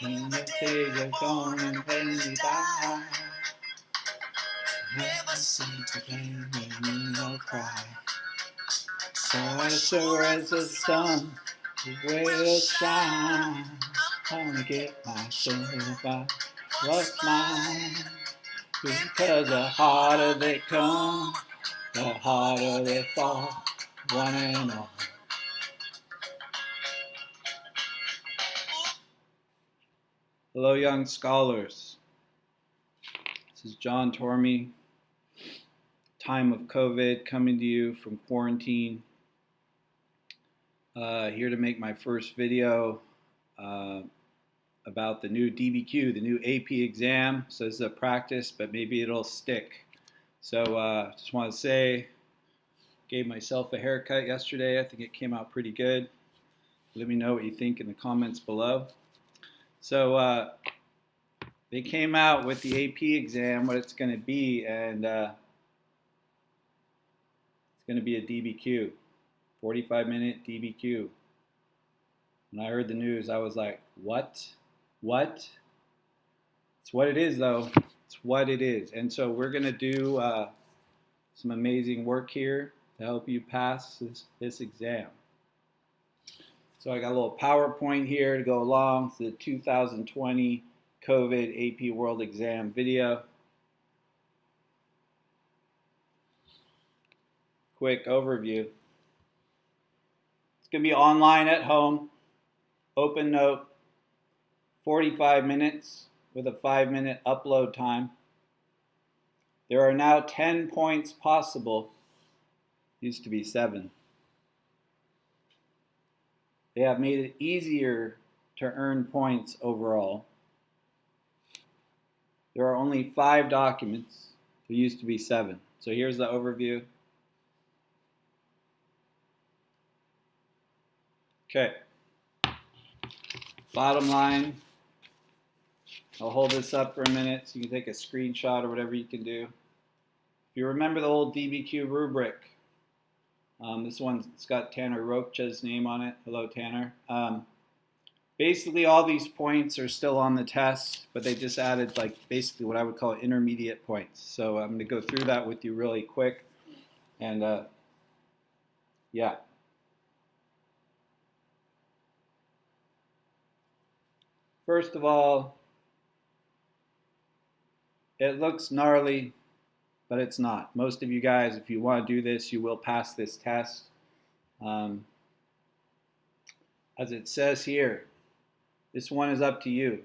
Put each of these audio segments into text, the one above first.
When you say you're gonna pay me back, never seem to pay me no cry. So as sure as the sun will shine, I'm gonna get my silver back. What's mine? Because the harder they come, the harder they fall, one and all. Hello, young scholars. This is John Tormey. Time of COVID, coming to you from quarantine. Here to make my first video about the new DBQ, the new AP exam. So this is a practice, but maybe it'll stick. So just want to say, gave myself a haircut yesterday. I think it came out pretty good. Let me know what you think in the comments below. So they came out with the AP exam, what it's going to be, and it's going to be a DBQ, 45-minute DBQ. When I heard the news, I was like, what? What? It's what it is, though. It's what it is. And so we're going to do some amazing work here to help you pass this exam. So I got a little PowerPoint here to go along to the 2020 COVID AP World Exam video. Quick overview. It's going to be online at home, open note, 45 minutes with a 5-minute upload time. There are now 10 points possible. Used to be 7. They have made it easier to earn points overall. There are only 5 documents. There used to be 7. So here's the overview. Okay. Bottom line. I'll hold this up for a minute so you can take a screenshot or whatever you can do. If you remember the old DBQ rubric, this one's got Tanner Rocha's name on it. Hello, Tanner. Basically, all these points are still on the test, but they just added like basically what I would call intermediate points. So I'm going to go through that with you really quick. And yeah. First of all, it looks gnarly, but it's not. Most of you guys, if you want to do this, you will pass this test. As it says here, this one is up to you.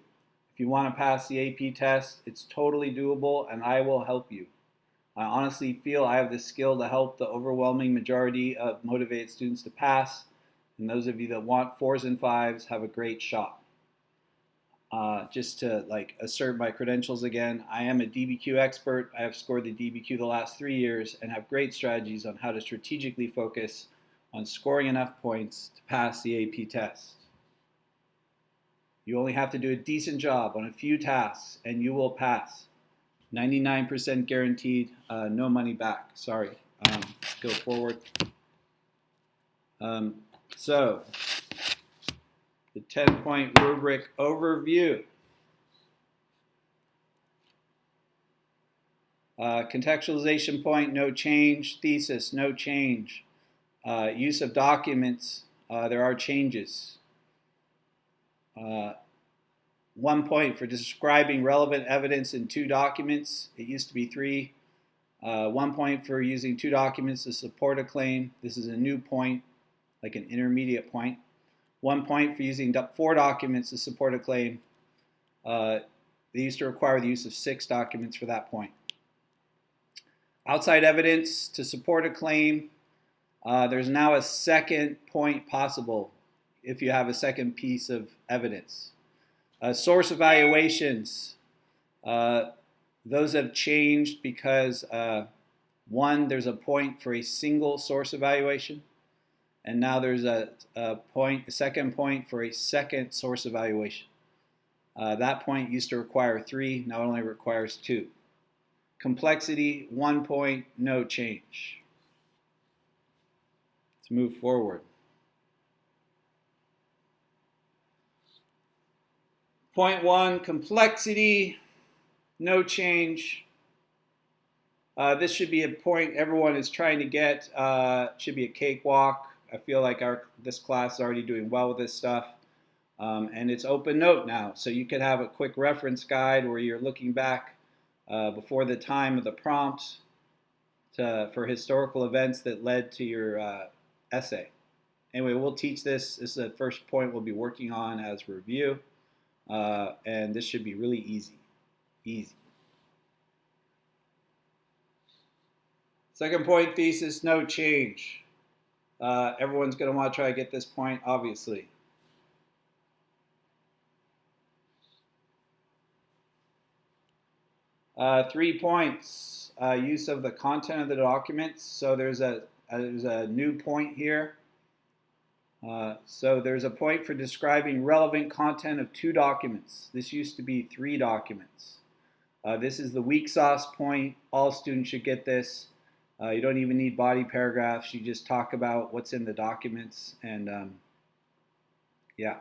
If you want to pass the AP test, it's totally doable, and I will help you. I honestly feel I have the skill to help the overwhelming majority of motivated students to pass, and those of you that want 4s and 5s have a great shot. Just to assert my credentials again, I am a DBQ expert. I have scored the DBQ the last 3 years and have great strategies on how to strategically focus on scoring enough points to pass the AP test. You only have to do a decent job on a few tasks and you will pass. 99% guaranteed, no money back. Sorry. Let's go forward. So, the 10-point rubric overview. Contextualization point, no change. Thesis, no change. Use of documents, there are changes. 1 point for describing relevant evidence in 2 documents. It used to be 3. 1 point for using 2 documents to support a claim. This is a new point, like an intermediate point. 1 point for using 4 documents to support a claim. They used to require the use of 6 documents for that point. Outside evidence to support a claim. There's now a 2nd point possible if you have a 2nd piece of evidence. Source evaluations. Those have changed because 1, there's a point for a single source evaluation. And now there's a 2nd point for a 2nd source evaluation. That point used to require 3, now it only requires 2. Complexity, 1 point, no change. Let's move forward. Point 1, complexity, no change. This should be a point everyone is trying to get. Should be a cakewalk. I feel like this class is already doing well with this stuff. And it's open note now, so you could have a quick reference guide where you're looking back before the time of the prompt for historical events that led to your essay. Anyway, we'll teach this. This is the first point we'll be working on as review, and this should be really easy. Second point, thesis, no change. Everyone's going to want to try to get this point, obviously. Three points, use of the content of the documents. So there's a new point here. So there's a point for describing relevant content of 2 documents. This used to be 3 documents. This is the weak sauce point. All students should get this. You don't even need body paragraphs. You just talk about what's in the documents. And yeah.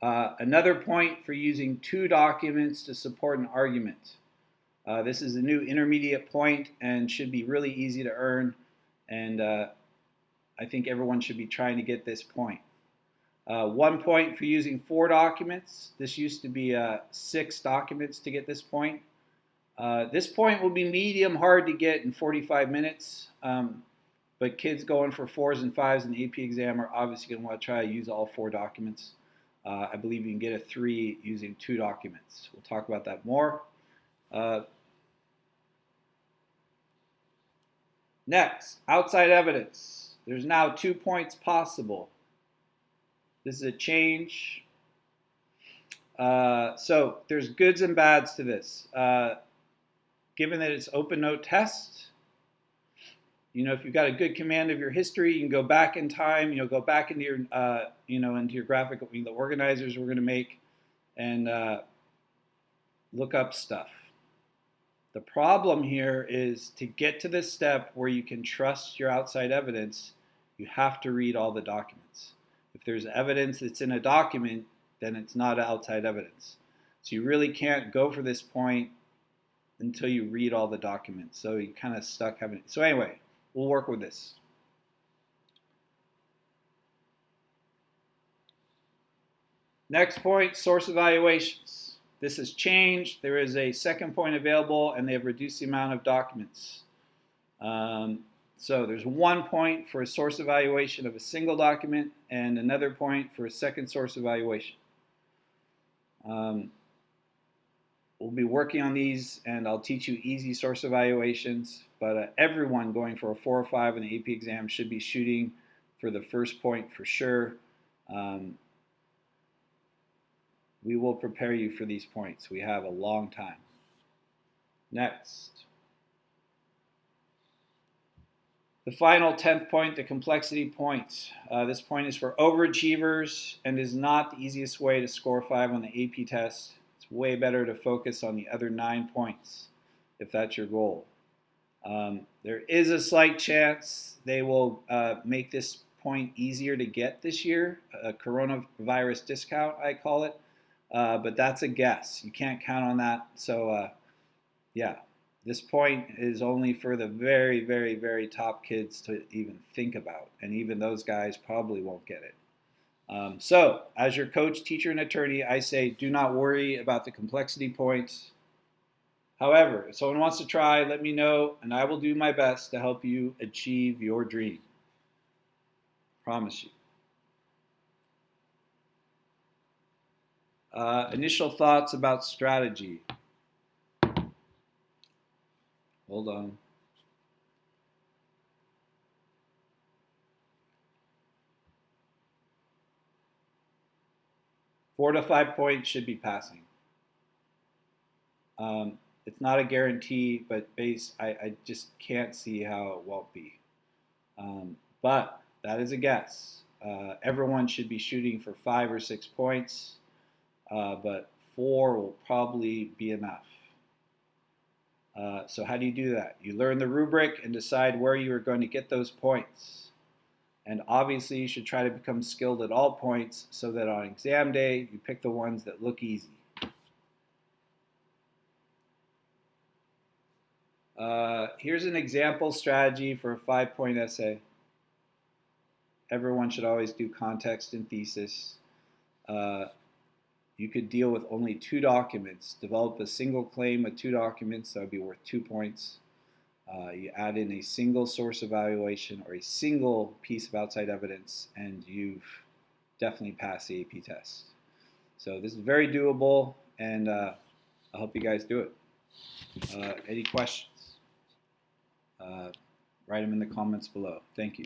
Another point for using 2 documents to support an argument. This is a new intermediate point and should be really easy to earn. And I think everyone should be trying to get this point. 1 point for using 4 documents. This used to be 6 documents to get this point. This point will be medium hard to get in 45 minutes, but kids going for 4s and 5s in the AP exam are obviously going to want to try to use all 4 documents. I believe you can get a 3 using 2 documents. We'll talk about that more. Next, outside evidence. There's now 2 points possible. This is a change. So there's goods and bads to this. Given that it's open note test, if you've got a good command of your history, you can go back in time, go back into your, into your graphic, the organizers we're going to make, and look up stuff. The problem here is to get to this step where you can trust your outside evidence, you have to read all the documents. If there's evidence that's in a document, then it's not outside evidence. So you really can't go for this point until you read all the documents. So you're kind of stuck having it. So anyway, we'll work with this. Next point, source evaluations. This has changed. There is a second point available, and they have reduced the amount of documents. So there's 1 point for a source evaluation of a single document, and another point for a second source evaluation. We'll be working on these, and I'll teach you easy source evaluations, but everyone going for a 4 or 5 in the AP exam should be shooting for the first point for sure. We will prepare you for these points. We have a long time. Next. The final 10th point, the complexity point. This point is for overachievers and is not the easiest way to score 5 on the AP test. It's way better to focus on the other 9 points if that's your goal. There is a slight chance they will make this point easier to get this year, a coronavirus discount, I call it. But that's a guess. You can't count on that. So, yeah, this point is only for the very, very, very top kids to even think about. And even those guys probably won't get it. So, as your coach, teacher, and attorney, I say do not worry about the complexity points. However, if someone wants to try, let me know, and I will do my best to help you achieve your dream. Promise you. Initial thoughts about strategy. Hold on. Four to 5 points should be passing. It's not a guarantee, but I just can't see how it won't be. But that is a guess. Everyone should be shooting for 5 or 6 points. But 4 will probably be enough. So how do you do that? You learn the rubric and decide where you are going to get those points. And obviously you should try to become skilled at all points so that on exam day you pick the ones that look easy. Here's an example strategy for a 5-point essay. Everyone should always do context and thesis. You could deal with only 2 documents. Develop a single claim with 2 documents. That would be worth 2 points. You add in a single source evaluation or a single piece of outside evidence, and you've definitely passed the AP test. So this is very doable, and I hope you guys do it. Any questions? Write them in the comments below. Thank you.